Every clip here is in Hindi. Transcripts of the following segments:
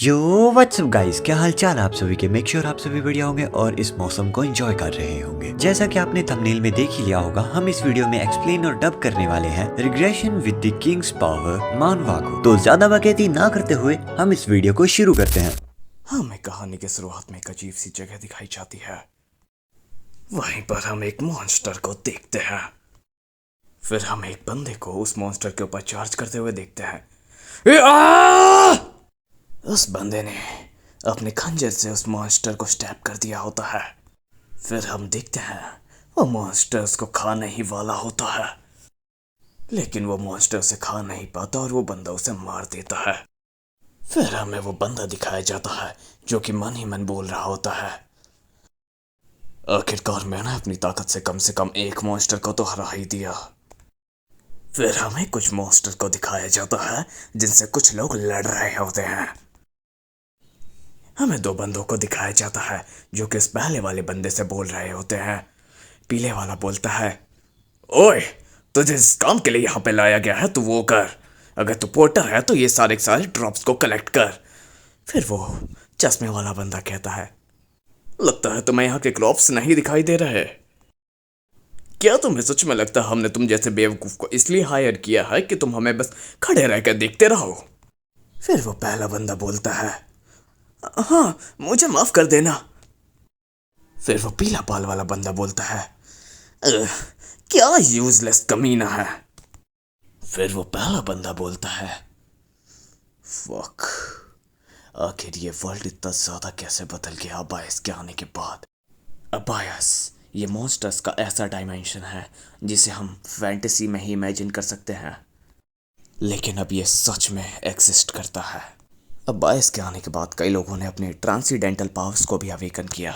यो व्हाट्सअप गाइस, क्या हाल चाल आप सभी के। मेक श्योर आप सभी बढ़िया होंगे और इस मौसम को एंजॉय कर रहे होंगे। जैसा कि आपने थंबनेल में देख ही लिया होगा, हम इस वीडियो में एक्सप्लेन और डब करने वाले हैं regression with the kings power मानवाको। तो ज्यादा बकैती ना करते हुए हम इस वीडियो को शुरू करते हैं। हमें कहानी के शुरुआत में एक अजीब सी जगह दिखाई जाती है। वहीं पर हम एक मॉन्स्टर को देखते हैं। फिर हम एक बंदे को उस मॉन्स्टर के ऊपर चार्ज करते हुए देखते हैं। उस बंदे ने अपने खंजर से उस मॉन्स्टर को स्टैब कर दिया होता है। फिर हम देखते हैं वो मॉन्स्टर उसको खाने ही वाला होता है, लेकिन वो मॉन्स्टर उसे खा नहीं पाता और वो बंदा उसे मार देता है। फिर हमें वो बंदा दिखाया जाता है जो कि मन ही मन बोल रहा होता है, आखिरकार मैंने अपनी ताकत से कम एक मॉन्स्टर को तो हरा ही दिया। फिर हमें कुछ मॉन्स्टर को दिखाया जाता है जिनसे कुछ लोग लड़ रहे होते हैं। हमें दो बंदों को दिखाया जाता है जो कि इस पहले वाले बंदे से बोल रहे होते हैं। पीले वाला बोलता है, ओए, तुझे इस काम के लिए यहाँ पे लाया गया है, तू वो कर। अगर तू पोर्टर है तो ये सारे ड्रॉप्स को कलेक्ट कर। फिर वो चश्मे वाला बंदा कहता है, लगता है तुम्हें यहाँ के क्रॉप्स नहीं दिखाई दे रहे। क्या तुम्हें सच में लगता है हमने तुम जैसे बेवकूफ को इसलिए हायर किया है कि तुम हमें बस खड़े रहकर देखते रहो? फिर वो पहला बंदा बोलता है, हाँ, मुझे माफ कर देना। फिर वो पीला बाल वाला बंदा बोलता है, क्या यूजलेस कमीना है। फिर वो पहला बंदा बोलता है, फक, आखिर ये वर्ल्ड इतना ज्यादा कैसे बदल गया अबायस के आने के बाद। अबायस ये मॉन्स्टर्स का ऐसा डायमेंशन है जिसे हम फैंटेसी में ही इमेजिन कर सकते हैं, लेकिन अब ये सच में एग्जिस्ट करता है। अबायस के आने के बाद कई लोगों ने अपने ट्रांसीडेंटल पावर्स को भी अवेकन किया,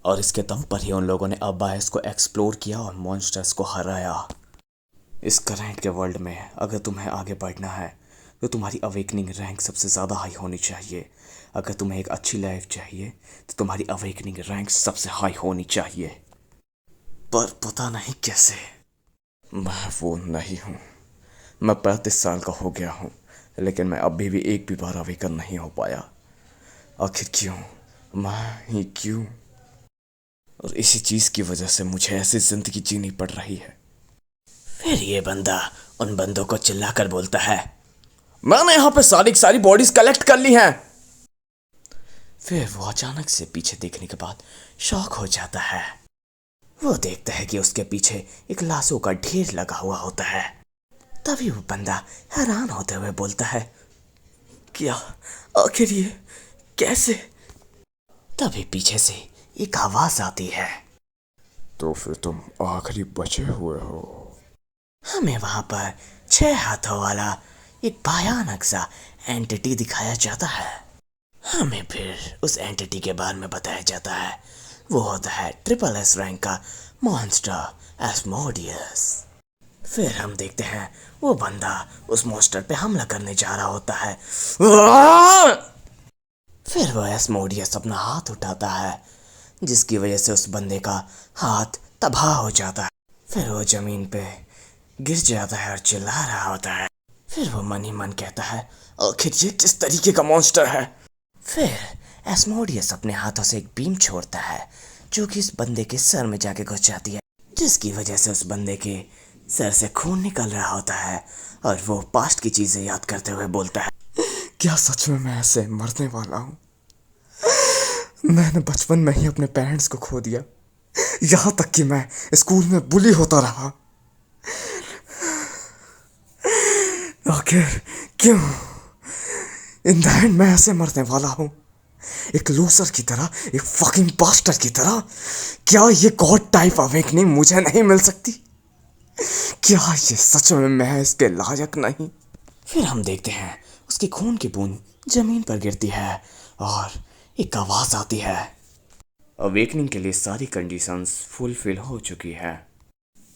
और इसके दम पर ही उन लोगों ने अबायस को एक्सप्लोर किया और मॉन्स्टर्स को हराया। इस करंट के वर्ल्ड में अगर तुम्हें आगे बढ़ना है तो तुम्हारी अवेकनिंग रैंक सबसे ज़्यादा हाई होनी चाहिए। अगर तुम्हें एक अच्छी लाइफ चाहिए तो तुम्हारी अवेकनिंग रैंक सबसे हाई होनी चाहिए। पर पता नहीं कैसे मैं वो नहीं हूँ। मैं 35 साल का हो गया हूँ, लेकिन मैं अभी भी एक भी बार अवेकन नहीं हो पाया। आखिर क्यों? मैं ही क्यों? और इसी चीज़ की वजह से मुझे ऐसी जिंदगी जीनी पड़ रही है। फिर ये बंदा उन बंदों को चिल्लाकर बोलता है, मैंने यहाँ पे सारी बॉडीज कलेक्ट कर ली हैं। फिर वो अचानक से पीछे देखने के बाद शॉक हो जाता है। वो देखता है कि उसके पीछे एक लाशों का ढेर लगा हुआ होता है। तभी वो बंदा हैरान होते हुए बोलता है, क्या, आखिर ये कैसे? तभी पीछे से एक आवाज आती है, तो फिर तुम आखिरी बचे हुए हो। हमें वहां पर 6 हाथों वाला एक भयानक सा एंटिटी दिखाया जाता है। हमें फिर उस एंटिटी के बारे में बताया जाता है। वो होता है SSS रैंक का मॉन्स्टर एस्मोडियस। फिर हम देखते हैं वो बंदा उस मॉन्स्टर पे हमला करने जा रहा होता है। फिर वो एस्मोडियस अपना हाथ उठाता है, जिसकी वजह से उस बंदे का हाथ तबाह हो जाता है। फिर वो जमीन पे गिर जाता है और चिल्ला रहा होता है। फिर वो मन ही मन कहता है, आखिर ये किस तरीके का मॉन्स्टर है? फिर एस्मोडियस अपने हाथों से एक बीम छोड़ता है जो कि इस बंदे के सर में जाके घुस जाती है, जिसकी वजह से उस बंदे के सर से खून निकल रहा होता है और वो पास्ट की चीजें याद करते हुए बोलता है, क्या सच में मैं ऐसे मरने वाला हूँ? मैंने बचपन में ही अपने पेरेंट्स को खो दिया, यहाँ तक कि मैं स्कूल में बुली होता रहा। आखिर क्यों? इन द एंड मैं ऐसे मरने वाला हूँ, एक लूसर की तरह, एक फकिंग बास्टर की तरह। क्या ये गॉड टाइप अवेकनिंग मुझे नहीं मिल सकती? क्या ये सच में मैं इसके लायक नहीं? फिर हम देखते हैं उसकी खून की बूंद जमीन पर गिरती है और एक आवाज आती है, अवेकनिंग के लिए सारी कंडीशंस फुलफिल हो चुकी है।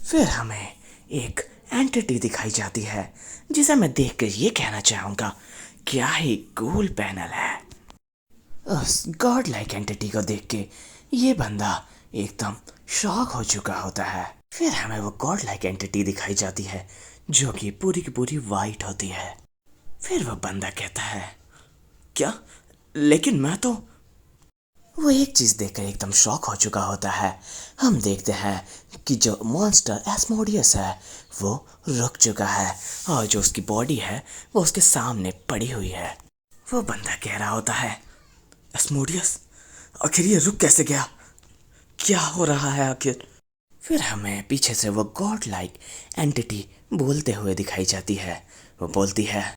फिर हमें एक एंटिटी दिखाई जाती है जिसे मैं देखकर ये कहना चाहूंगा, क्या ही कूल पैनल है। उस गॉड लाइक एंटिटी को देख के ये बंदा एकदम शॉक हो चुका होता है। फिर हमें वो गॉड लाइक एंटिटी दिखाई जाती है जो कि पूरी की पूरी वाइट होती है। फिर वो बंदा कहता है, क्या लेकिन मैं तो। वो एक चीज देखकर एकदम शॉक हो चुका होता है। हम देखते हैं कि जो मॉन्स्टर एस्मोडियस है वो रुक चुका है और जो उसकी बॉडी है वो उसके सामने पड़ी हुई है। वो बंदा कह रहा होता है, एस्मोडियस आखिर ये रुक कैसे गया, क्या हो रहा है आखिर। फिर हमें पीछे से वो गॉड लाइक एंटिटी बोलते हुए दिखाई जाती है। वो बोलती है,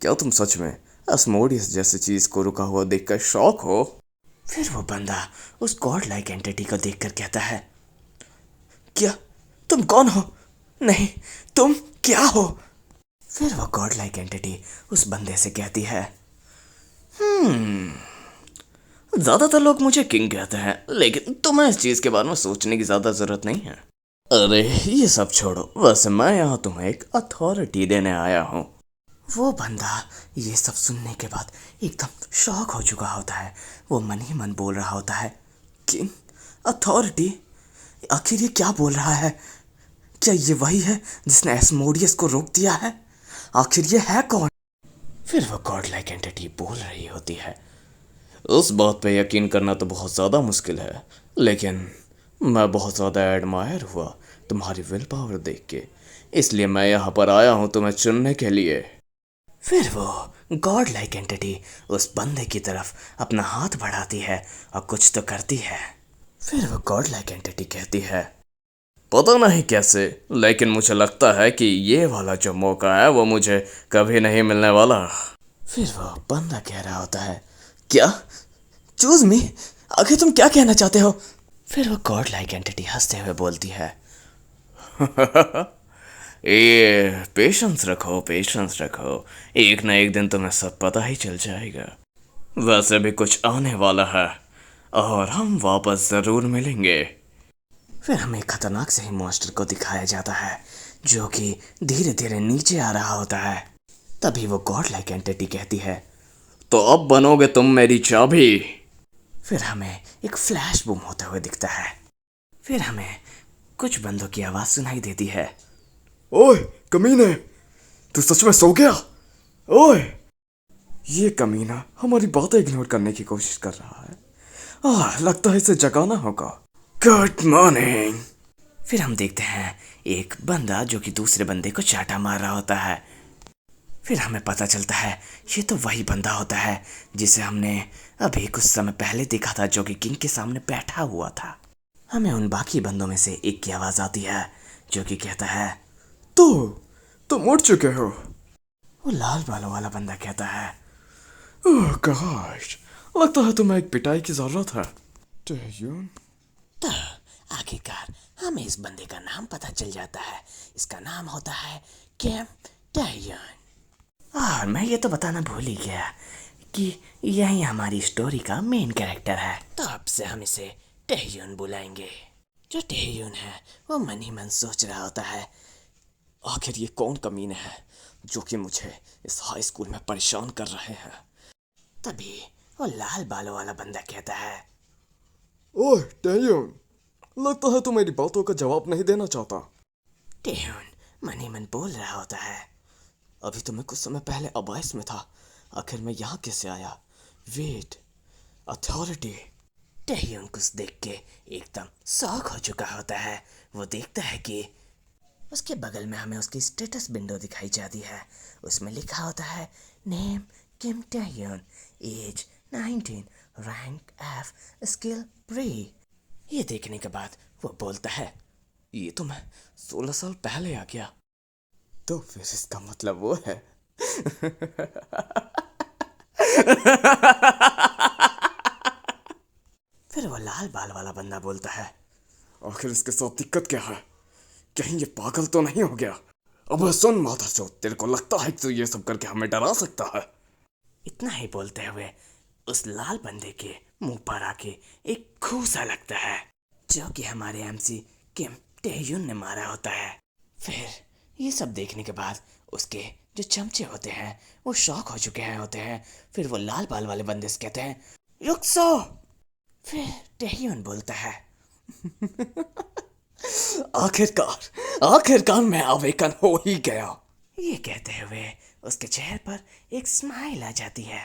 क्या तुम सच में एस्मोडियस जैसी चीज को रुका हुआ देखकर शॉक हो। फिर वो बंदा उस गॉड लाइक एंटिटी को देखकर कहता है, क्या तुम कौन हो, नहीं तुम क्या हो। फिर वो गॉड लाइक एंटिटी उस बंदे से कहती है, ज्यादातर लोग मुझे किंग कहते हैं, लेकिन तुम्हें इस चीज के बारे में सोचने की ज्यादा जरूरत नहीं है। अरे ये सब छोड़ो, वैसे मैं यहाँ तुम्हें एक अथॉरिटी देने आया हूँ। वो बंदा ये सब सुनने के बाद एकदम शॉक हो चुका होता है। वो मन ही मन बोल रहा होता है, किंग, अथॉरिटी, आखिर ये क्या बोल रहा है। क्या ये वही है जिसने एस्मोडियस को रोक दिया है, आखिर ये है कौन। फिर वो गॉड लाइक एंटिटी बोल रही होती है, उस बात पे यकीन करना तो बहुत ज़्यादा मुश्किल है, लेकिन मैं बहुत ज़्यादा एडमायर हुआ तुम्हारी विल पावर देख के, इसलिए मैं यहाँ पर आया हूँ तुम्हें चुनने के लिए। फिर वो गॉड लाइक एंटिटी उस बंदे की तरफ अपना हाथ बढ़ाती है और कुछ तो करती है। फिर वो गॉड लाइक एंटिटी कहती है, पता नहीं कैसे, लेकिन मुझे लगता है कि ये वाला जो मौका है वो मुझे कभी नहीं मिलने वाला। फिर वो बंदा कह रहा होता है, क्या, चूज मी, आखिर तुम क्या कहना चाहते हो। फिर वो गॉड लाइक एंटिटी हंसते हुए बोलती है, ये पेशेंस रखो, पेशेंस रखो, एक ना एक दिन तुम्हें सब पता ही चल जाएगा। वैसे भी कुछ आने वाला है और हम वापस जरूर मिलेंगे। फिर हमें खतरनाक से ही मॉन्स्टर को दिखाया जाता है जो कि धीरे धीरे नीचे आ रहा होता है। तभी वो गॉड लाइक एंटिटी कहती है, तो अब बनोगे तुम मेरी चाबी। फिर हमें एक फ्लैश बूम होते हुए दिखता है। फिर हमें कुछ बंदों की आवाज सुनाई देती है, ओए कमीने, तू सच में सो गया। ओए, ये कमीना हमारी बातें इग्नोर करने की कोशिश कर रहा है। लगता है इसे जगाना होगा। Good morning. फिर हम देखते हैं एक बंदा जो कि दूसरे बंदे को चाटा मार रहा होता है। फिर हमें पता चलता है ये तो वही बंदा होता है जिसे हमने अभी कुछ समय पहले देखा था, जो कि किंग के सामने बैठा हुआ था। हमें उन बाकी बंदों में से एक की आवाज आती है जो कि कहता है, तुम उठ चुके हो। वो लाल बालों वाला बंदा कहता है, ओह गॉश, लगता है तुम्हें एक पिटाई की जरूरत है। तो आखिरकार हमें इस बंदे का नाम पता चल जाता है। इसका नाम होता है किम टैह्यून। और मैं ये तो बताना भूल ही गया कि यही हमारी स्टोरी का मेन कैरेक्टर है, तो अब से हम इसे टैह्यून बुलाएंगे। जो टैह्यून है वो मन ही मन सोच रहा होता है, आखिर ये कौन कमीने हैं जो कि मुझे इस हाई स्कूल में परेशान कर रहे हैं। तभी वो लाल बालों वाला बंदा कहता है, ओह टैह्यून, लगता है तू मेरी बातों का जवाब नहीं देना चाहता। टैह्यून मन ही मन बोल रहा होता है, अभी तो मैं कुछ समय पहले अबाइस में था, आखिर मैं यहाँ कैसे आया। Wait, authority. टैह्यून कुछ देख के एकदम शॉक हो चुका होता है। वो देखता है कि उसके बगल में हमें उसकी स्टेटस विंडो दिखाई जाती है। उसमें लिखा होता है, name Kim Taehyun, age 19, rank F, skill प्री। ये देखने के बाद वो बोलता है, ये तो मैं 16 साल पहले आ गया। तो फिर इसका मतलब वो है। फिर वो लाल बाल वाला बंदा बोलता है, आखिर इसके साथ दिक्कत क्या है, कहीं ये पागल तो नहीं हो गया। अब सुन माधरचोद, तेरे को लगता है कि तू ये सब करके हमें डरा सकता है। इतना ही बोलते हुए उस लाल बंदे के मुंह पर आके एक घूंसा लगता है जो कि हमारे MC किम टैह्यून ने मारा होता है। फिर ये सब देखने के बाद उसके जो चमचे होते हैं वो शॉक हो चुके हैं होते हैं। फिर वो लाल बाल वाले बंदे से कहते हैं, रुक सो। फिर टैह्यून बोलता है, आखिरकार मैं अवेकन हो ही गया। ये कहते हुए उसके चेहरे पर एक स्माइल आ जाती है।